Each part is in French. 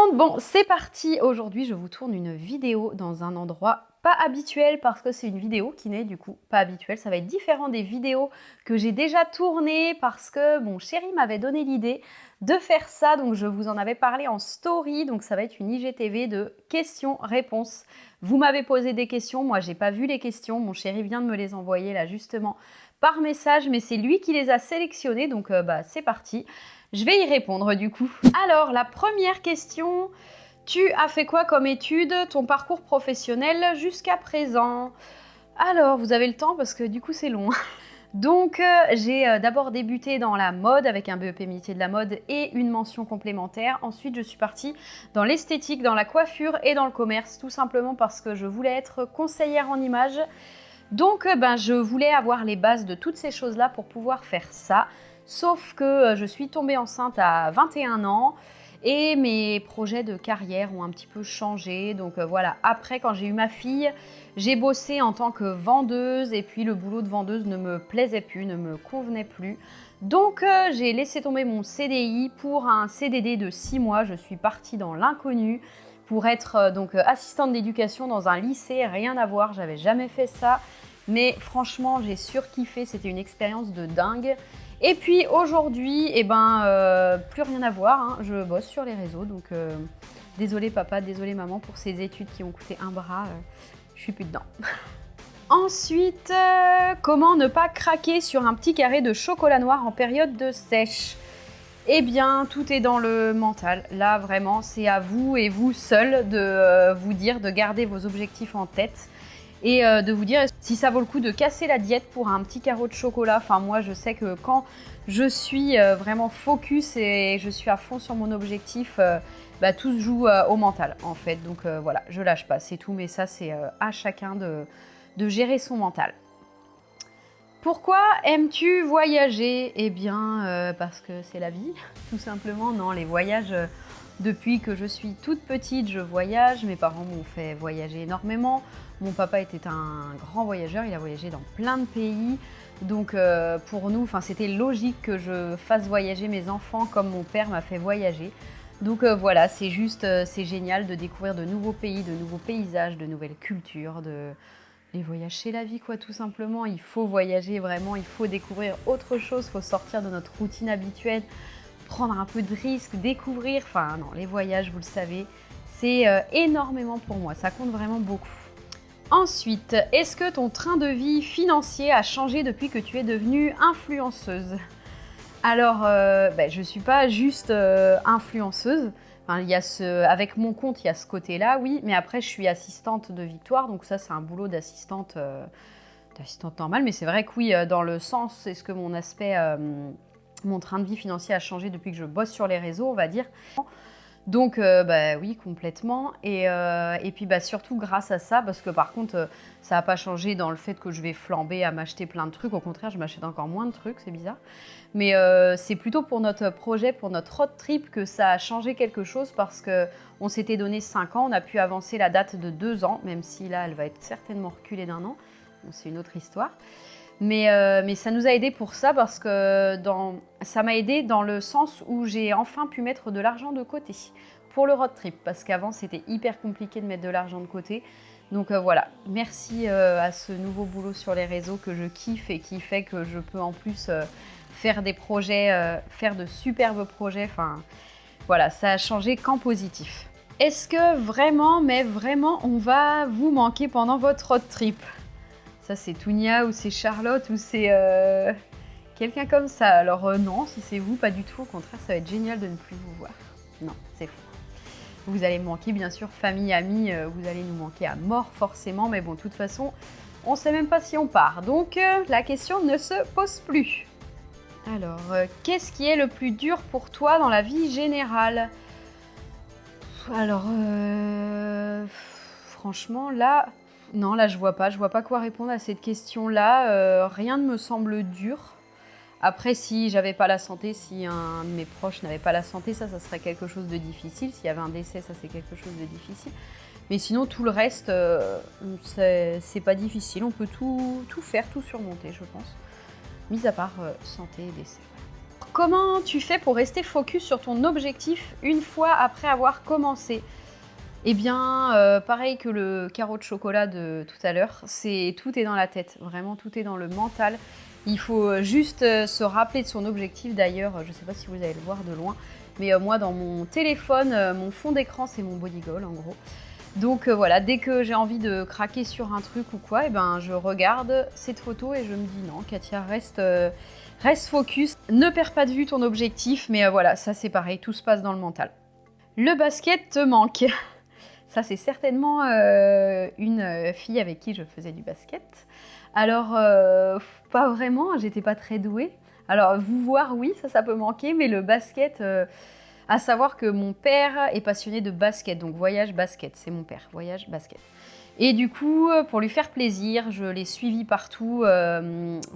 monde, bon c'est parti. Aujourd'hui je vous tourne une vidéo dans un endroit pas habituel parce que c'est une vidéo qui n'est du coup pas habituelle. Ça va être différent des vidéos que j'ai déjà tournées parce que mon chéri m'avait donné l'idée de faire ça. Donc je vous en avais parlé en story. Donc ça va être une IGTV de questions-réponses. Vous m'avez posé des questions, moi j'ai pas vu les questions. Mon chéri vient de me les envoyer là justement par message, mais c'est lui qui les a sélectionnées. Donc c'est parti. Je vais y répondre du coup. Alors, la première question, tu as fait quoi comme études, ton parcours professionnel jusqu'à présent? Alors, vous avez le temps parce que du coup c'est long. Donc, j'ai d'abord débuté dans la mode avec un BEP métier de la mode et une mention complémentaire. Ensuite, je suis partie dans l'esthétique, dans la coiffure et dans le commerce, tout simplement parce que je voulais être conseillère en images. Donc, je voulais avoir les bases de toutes ces choses-là pour pouvoir faire ça. Sauf que je suis tombée enceinte à 21 ans et mes projets de carrière ont un petit peu changé. Donc voilà, après quand j'ai eu ma fille, j'ai bossé en tant que vendeuse et puis le boulot de vendeuse ne me plaisait plus, ne me convenait plus. Donc j'ai laissé tomber mon CDI pour un CDD de 6 mois. Je suis partie dans l'inconnu pour être assistante d'éducation dans un lycée, rien à voir, j'avais jamais fait ça. Mais franchement, j'ai surkiffé, c'était une expérience de dingue. Et puis aujourd'hui, plus rien à voir, hein. Je bosse sur les réseaux, donc désolé papa, désolé maman pour ces études qui ont coûté un bras, je suis plus dedans. Ensuite, comment ne pas craquer sur un petit carré de chocolat noir en période de sèche? Eh bien, tout est dans le mental. Là, vraiment, c'est à vous et vous seul de vous dire, de garder vos objectifs en tête. Et de vous dire si ça vaut le coup de casser la diète pour un petit carreau de chocolat. Enfin, moi, je sais que quand je suis vraiment focus et je suis à fond sur mon objectif, tout se joue au mental, en fait. Donc voilà, je lâche pas, c'est tout. Mais ça, c'est à chacun de gérer son mental. Pourquoi aimes-tu voyager? Eh bien, parce que c'est la vie, tout simplement. Non, les voyages... Depuis que je suis toute petite, je voyage. Mes parents m'ont fait voyager énormément. Mon papa était un grand voyageur, il a voyagé dans plein de pays. Donc pour nous, c'était logique que je fasse voyager mes enfants comme mon père m'a fait voyager. Donc voilà, c'est juste, c'est génial de découvrir de nouveaux pays, de nouveaux paysages, de nouvelles cultures. Les voyages, c'est la vie, quoi, tout simplement. Il faut voyager vraiment, il faut découvrir autre chose, il faut sortir de notre routine habituelle. Prendre un peu de risque, découvrir, non, les voyages, vous le savez, c'est énormément pour moi, ça compte vraiment beaucoup. Ensuite, est-ce que ton train de vie financier a changé depuis que tu es devenue influenceuse? Alors, je ne suis pas juste influenceuse, avec mon compte, il y a ce côté-là, oui, mais après, je suis assistante de Victoire, donc ça, c'est un boulot d'assistante normale, mais c'est vrai que oui, dans le sens, est-ce que mon aspect... Mon train de vie financier a changé depuis que je bosse sur les réseaux, on va dire. Donc, oui, complètement. Et puis, surtout grâce à ça, parce que par contre, ça n'a pas changé dans le fait que je vais flamber à m'acheter plein de trucs. Au contraire, je m'achète encore moins de trucs, c'est bizarre. Mais c'est plutôt pour notre projet, pour notre road trip, que ça a changé quelque chose parce qu'on s'était donné 5 ans. On a pu avancer la date de 2 ans, même si là, elle va être certainement reculée d'1 an. Bon, c'est une autre histoire. Mais ça nous a aidé pour ça parce que ça m'a aidé dans le sens où j'ai enfin pu mettre de l'argent de côté pour le road trip parce qu'avant c'était hyper compliqué de mettre de l'argent de côté. Donc voilà, merci à ce nouveau boulot sur les réseaux que je kiffe et qui fait que je peux en plus faire des projets, faire de superbes projets. Enfin voilà, ça a changé qu'en positif. Est-ce que vraiment, mais vraiment, on va vous manquer pendant votre road trip? Ça, c'est Tounia ou c'est Charlotte ou c'est quelqu'un comme ça. Alors non, si c'est vous, pas du tout. Au contraire, ça va être génial de ne plus vous voir. Non, c'est faux. Vous allez me manquer, bien sûr, famille, amis, vous allez nous manquer à mort forcément. Mais bon, de toute façon, on ne sait même pas si on part. Donc, la question ne se pose plus. Alors, qu'est-ce qui est le plus dur pour toi dans la vie générale? Alors, franchement, là... Non, là, je vois pas quoi répondre à cette question-là. Rien ne me semble dur. Après, si j'avais pas la santé, si un de mes proches n'avait pas la santé, ça serait quelque chose de difficile. S'il y avait un décès, ça, c'est quelque chose de difficile. Mais sinon, tout le reste, c'est pas difficile. On peut tout faire, tout surmonter, je pense. Mis à part santé et décès. Comment tu fais pour rester focus sur ton objectif une fois après avoir commencé? Eh bien, pareil que le carreau de chocolat de tout à l'heure, tout est dans la tête, vraiment tout est dans le mental. Il faut juste se rappeler de son objectif. D'ailleurs, je ne sais pas si vous allez le voir de loin, mais moi dans mon téléphone, mon fond d'écran c'est mon body goal en gros. Donc voilà, dès que j'ai envie de craquer sur un truc ou quoi, eh ben, je regarde cette photo et je me dis non, Katia, reste focus, ne perds pas de vue ton objectif, mais voilà, ça c'est pareil, tout se passe dans le mental. Le basket te manque. Ça, c'est certainement une fille avec qui je faisais du basket. Alors, pas vraiment, j'étais pas très douée. Alors, vous voir, oui, ça peut manquer, mais le basket, à savoir que mon père est passionné de basket, donc voyage basket, c'est mon père, voyage basket. Et du coup, pour lui faire plaisir, je l'ai suivi partout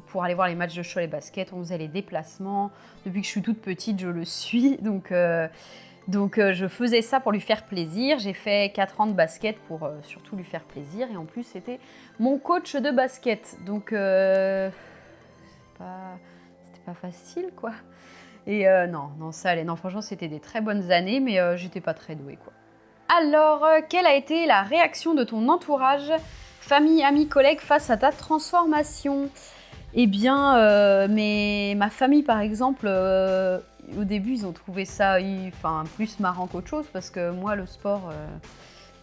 pour aller voir les matchs de Cholet Basket. On faisait les déplacements. Depuis que je suis toute petite, je le suis, donc je faisais ça pour lui faire plaisir. J'ai fait 4 ans de basket pour surtout lui faire plaisir. Et en plus, c'était mon coach de basket. Donc, c'était pas facile, quoi. Et non, ça allait. Non, franchement, c'était des très bonnes années, mais j'étais pas très douée, quoi. Alors, quelle a été la réaction de ton entourage, famille, amis, collègues, face à ta transformation? Eh bien, ma famille, par exemple, au début, ils ont trouvé ça plus marrant qu'autre chose parce que moi, le sport,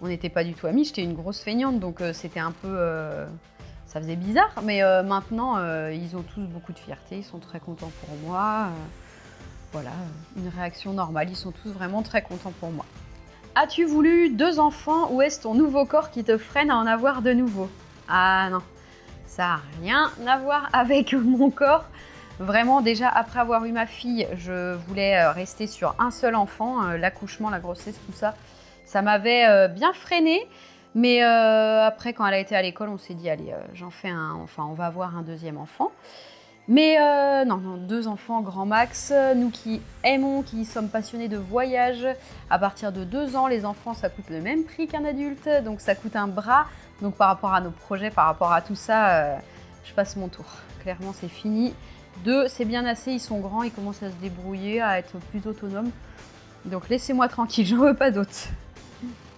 on n'était pas du tout amis. J'étais une grosse feignante, donc c'était un peu... ça faisait bizarre, mais maintenant, ils ont tous beaucoup de fierté. Ils sont très contents pour moi. Voilà, une réaction normale. Ils sont tous vraiment très contents pour moi. As-tu voulu 2 enfants ou est-ce ton nouveau corps qui te freine à en avoir de nouveau? Ah non, ça n'a rien à voir avec mon corps. Vraiment, déjà, après avoir eu ma fille, je voulais rester sur un seul enfant. L'accouchement, la grossesse, tout ça, ça m'avait bien freinée. Mais après, quand elle a été à l'école, on s'est dit, allez, on va avoir un deuxième enfant. Mais non, 2 enfants grand max. Nous qui aimons, qui sommes passionnés de voyage, à partir de 2 ans, les enfants, ça coûte le même prix qu'un adulte. Donc ça coûte un bras. Donc par rapport à nos projets, par rapport à tout ça, je passe mon tour. Clairement, c'est fini. 2, c'est bien assez, ils sont grands, ils commencent à se débrouiller, à être plus autonomes. Donc laissez-moi tranquille, j'en veux pas d'autres.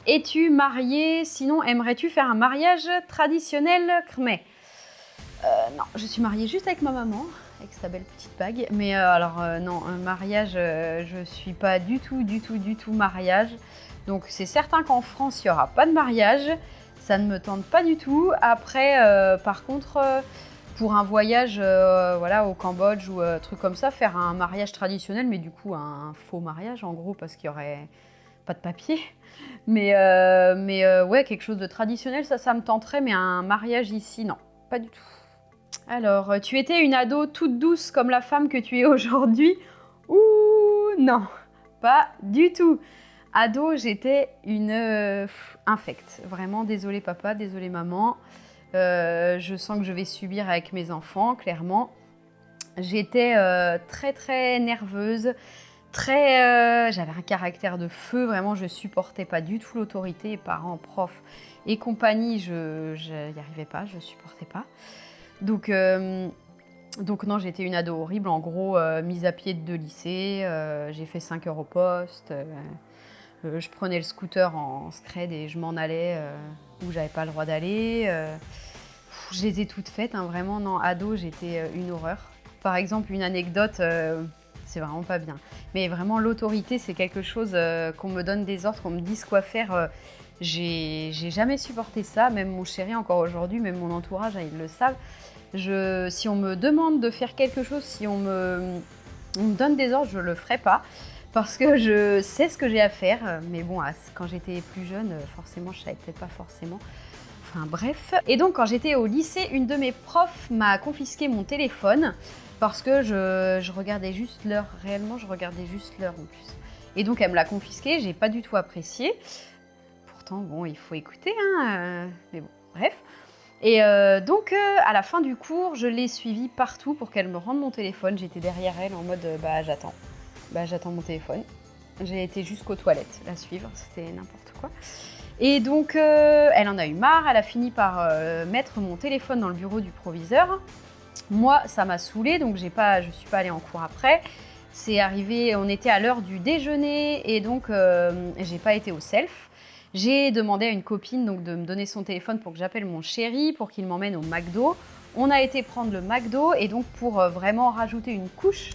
Es-tu mariée? Sinon, aimerais-tu faire un mariage traditionnel khmer? Non, je suis mariée juste avec ma maman, avec sa belle petite bague. Mais non, un mariage, je suis pas du tout mariage. Donc c'est certain qu'en France, il n'y aura pas de mariage. Ça ne me tente pas du tout. Après, par contre, pour un voyage au Cambodge ou truc comme ça, faire un mariage traditionnel, mais du coup un faux mariage en gros, parce qu'il n'y aurait pas de papier. Mais ouais, quelque chose de traditionnel, ça me tenterait, mais un mariage ici, non, pas du tout. Alors, tu étais une ado toute douce comme la femme que tu es aujourd'hui? Ouh, non, pas du tout. Ado, j'étais une infecte. Vraiment, désolée papa, désolée maman. Je sens que je vais subir avec mes enfants, clairement. J'étais très très nerveuse, j'avais un caractère de feu, vraiment je supportais pas du tout l'autorité, parents, profs et compagnie, je n'y arrivais pas, je supportais pas. Donc non, j'étais une ado horrible, en gros, mise à pied de lycée, j'ai fait 5 heures au poste, je prenais le scooter en scred et je m'en allais où j'avais pas le droit d'aller. Je les ai toutes faites, hein, vraiment, non, ado, j'étais une horreur. Par exemple, une anecdote, c'est vraiment pas bien. Mais vraiment, l'autorité, c'est quelque chose qu'on me donne des ordres, qu'on me dise quoi faire. J'ai jamais supporté ça, même mon chéri encore aujourd'hui, même mon entourage, hein, ils le savent. Si on me demande de faire quelque chose, si on me donne des ordres, je le ferai pas. Parce que je sais ce que j'ai à faire. Mais bon, quand j'étais plus jeune, forcément, je savais peut-être pas forcément. Enfin bref. Et donc, quand j'étais au lycée, une de mes profs m'a confisqué mon téléphone parce que je regardais juste l'heure. Réellement, je regardais juste l'heure en plus. Et donc, elle me l'a confisqué. J'ai pas du tout apprécié. Pourtant, bon, il faut écouter, hein. Mais bon, bref. Et donc, à la fin du cours, je l'ai suivie partout pour qu'elle me rende mon téléphone. J'étais derrière elle en mode, j'attends. J'attends mon téléphone. J'ai été jusqu'aux toilettes la suivre. C'était n'importe quoi. Et donc, elle en a eu marre. Elle a fini par mettre mon téléphone dans le bureau du proviseur. Moi, ça m'a saoulée, donc je suis pas allée en cours après. C'est arrivé, on était à l'heure du déjeuner et donc j'ai pas été au self. J'ai demandé à une copine donc, de me donner son téléphone pour que j'appelle mon chéri, pour qu'il m'emmène au McDo. On a été prendre le McDo et donc pour vraiment rajouter une couche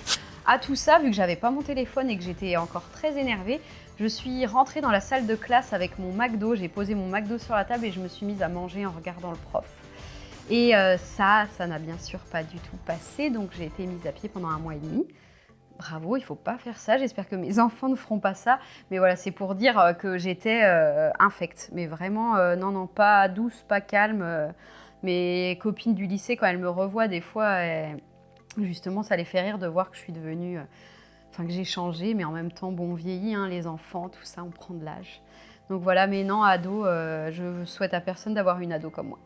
à tout ça, vu que j'avais pas mon téléphone et que j'étais encore très énervée, je suis rentrée dans la salle de classe avec mon McDo. J'ai posé mon McDo sur la table et je me suis mise à manger en regardant le prof. Et ça n'a bien sûr pas du tout passé, donc j'ai été mise à pied pendant 1 mois et demi. Bravo, il ne faut pas faire ça. J'espère que mes enfants ne feront pas ça. Mais voilà, c'est pour dire que j'étais infecte. Mais vraiment, non, pas douce, pas calme. Mes copines du lycée, quand elles me revoient, des fois, justement, ça les fait rire de voir que je suis devenue... que j'ai changé, mais en même temps, bon, on vieillit, hein, les enfants, tout ça, on prend de l'âge. Donc voilà, mais non, ado, je souhaite à personne d'avoir une ado comme moi.